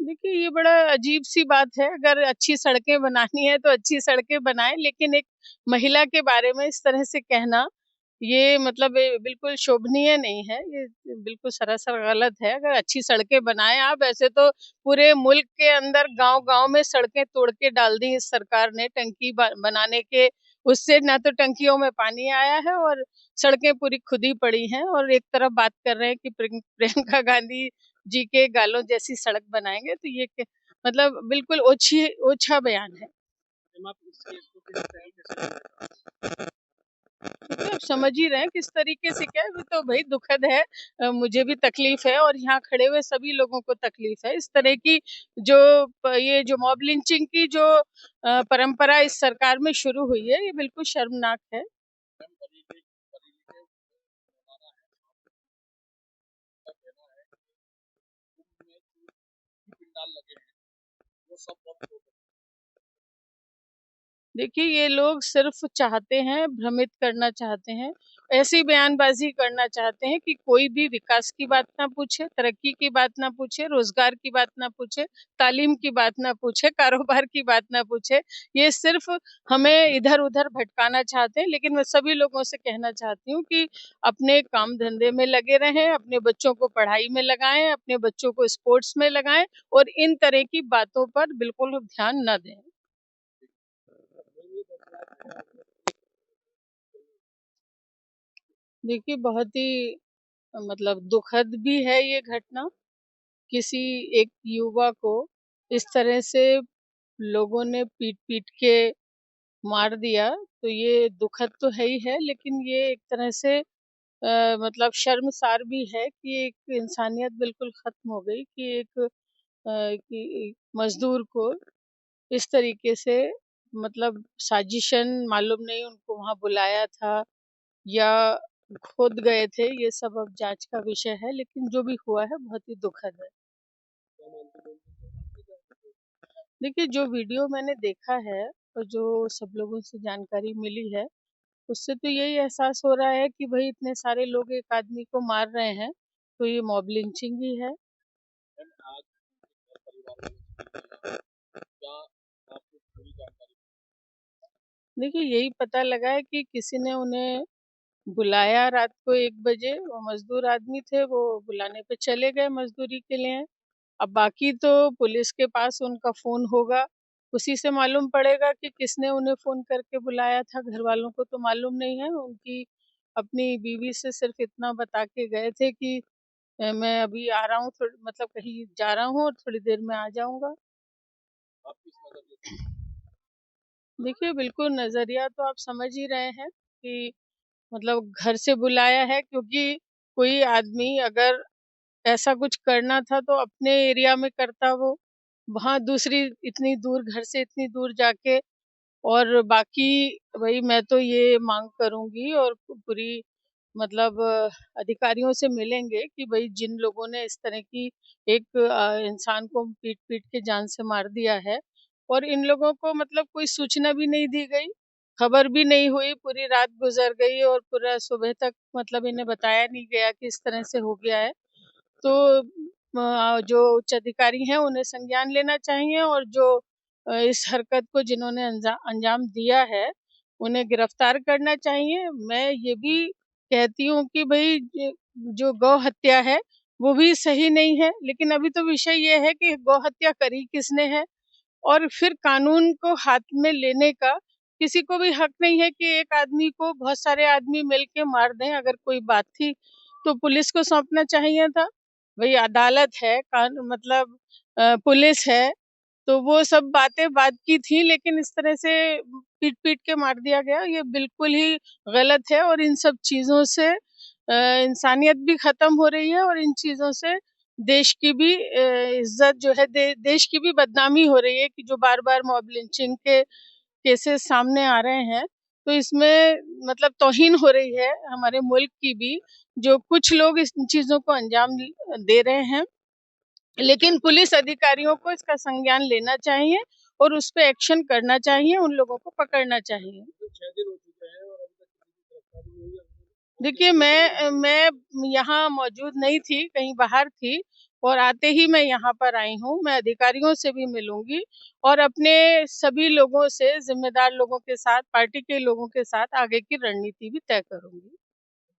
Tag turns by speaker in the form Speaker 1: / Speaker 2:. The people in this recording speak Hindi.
Speaker 1: देखिए, ये बड़ा अजीब-सी बात है, अगर अच्छी सड़कें बनानी है तो अच्छी सड़कें बनाएँ, लेकिन एक महिला के बारे में इस तरह से कहना, ये मतलब बिल्कुल शोभनीय नहीं है, ये बिल्कुल सरासर गलत है। अगर अच्छी सड़कें बनाएँ आप, वैसे तो पूरे मुल्क के अंदर गाँव-गाँव में सड़कें तोड़ के डाल दी इस सरकार ने टंकी बनाने के, उससे ना तो टंकियों में पानी आया है और सड़कें पूरी खुदी पड़ी हैं, और एक तरफ बात कर रहे हैं कि प्रियंका गांधी जी के गालों जैसी सड़क बनाएँगे, तो ये मतलब बिल्कुल ओछा बयान है। तो आप समझ ही रहे हैं किस तरीके से, क्या है, वो तो भाई दुखद है। मुझे भी तकलीफ है और यहाँ खड़े हुए सभी लोगों को तकलीफ है। इस तरह की जो ये जो मॉब लिंचिंग की जो परंपरा इस सरकार में शुरू हुई है, ये बिल्कुल शर्मनाक है। देखिए, ये लोग सिर्फ चाहते हैं, भ्रमित करना चाहते हैं, ऐसी बयानबाजी करना चाहते हैं कि कोई भी विकास की बात ना पूछे, तरक्की की बात ना पूछे, रोजगार की बात ना पूछे, तालीम की बात ना पूछे, कारोबार की बात ना पूछे। ये सिर्फ हमें इधर-उधर भटकाना चाहते हैं, लेकिन मैं सभी लोगों से कहना चाहती हूँ कि अपने काम धंधे में लगे रहें, अपने बच्चों को पढ़ाई में लगाएं, अपने बच्चों को स्पोर्ट्स में लगाएं, और इन तरह की बातों पर बिल्कुल ध्यान न दें। देखिए, बहुत ही मतलब दुखद भी है ये घटना। किसी एक युवा को इस तरह से लोगों ने पीट-पीट के मार दिया, तो ये दुखद तो है ही है, लेकिन ये एक तरह से मतलब शर्मसार भी है कि एक इंसानियत बिल्कुल खत्म हो गई कि कि मजदूर को इस तरीके से, मतलब साजिशन मालूम नहीं उनको वहां बुलाया था या खुद गए थे, ये सब अब जांच का विषय है, लेकिन जो भी हुआ है बहुत ही दुखद है। देखिए, जो वीडियो मैंने देखा है और जो सब लोगों से जानकारी मिली है, उससे तो यही एहसास हो रहा है कि भाई इतने सारे लोग एक आदमी को मार रहे हैं, तो ये मॉब लिंचिंग ही है। देखिए, यही पता लगा है कि किसी ने उन्हें बुलाया रात को 1 बजे, वो मजदूर आदमी थे, वो बुलाने पे चले गए मजदूरी के लिए। अब बाकी तो पुलिस के पास उनका फ़ोन होगा, उसी से मालूम पड़ेगा कि किसने उन्हें फ़ोन करके बुलाया था। घरवालों को तो मालूम नहीं है, उनकी अपनी बीवी से सिर्फ़ इतना बता के गए थे कि मैं अभी आ रहा हूँ, मतलब कहीं जा रहा हूँ और थोड़ी देर में आ जाऊँगा। देखिए, बिल्कुल नज़रिया तो आप समझ ही रहे हैं कि मतलब घर से बुलाया है, क्योंकि कोई आदमी अगर ऐसा कुछ करना था तो अपने एरिया में करता वो, वहाँ दूसरी इतनी दूर, घर से इतनी दूर जाके। और बाकी वही मैं तो ये माँग करूँगी, और पूरी मतलब अधिकारियों से मिलेंगे कि भई जिन लोगों ने इस तरह की एक इंसान को पीट-पीट के जान से मार दिया है, और इन लोगों को मतलब कोई सूचना भी नहीं दी गई, खबर भी नहीं हुई, पूरी रात गुज़र गई और पूरा सुबह तक मतलब इन्हें बताया नहीं गया कि इस तरह से हो गया है। तो जो उच्च अधिकारी हैं उन्हें संज्ञान लेना चाहिए, और जो इस हरकत को जिन्होंने अंजाम दिया है, उन्हें गिरफ्तार करना चाहिए। मैं ये भी कहती हूँ कि भई जो गौ हत्या है, वो भी सही नहीं है, लेकिन अभी तो विषय ये है कि गौ हत्या करी किसने है, और फिर कानून को हाथ में लेने का किसी को भी हक नहीं है कि एक आदमी को बहुत सारे आदमी मिलके मार दें। अगर कोई बात थी तो पुलिस को सौंपना चाहिए था। भई अदालत है, मतलब पुलिस है, तो वो सब बातें बाद की थी, लेकिन इस तरह से पीट-पीट के मार दिया गया, ये बिल्कुल ही गलत है, और इन सब चीज़ों से इंसानियत भी खत्म हो रही है, और इन चीज़ों से देश की भी इज़्ज़त जो है, देश की भी बदनामी हो रही है कि जो बार-बार मॉब लिंचिंग के केसेस सामने आ रहे हैं, तो इसमें मतलब तौहीन हो रही है हमारे मुल्क की भी, जो कुछ लोग इस चीज़ों को अंजाम दे रहे हैं। लेकिन पुलिस अधिकारियों को इसका संज्ञान लेना चाहिए और उस पे एक्शन करना चाहिए, उन लोगों को पकड़ना चाहिए। देखिए, मैं यहाँ मौजूद नहीं थी, कहीं बाहर थी, और आते ही मैं यहाँ पर आई हूँ। मैं अधिकारियों से भी मिलूँगी और अपने सभी लोगों से, ज़िम्मेदार लोगों के साथ, पार्टी के लोगों के साथ आगे की रणनीति भी तय करूँगी।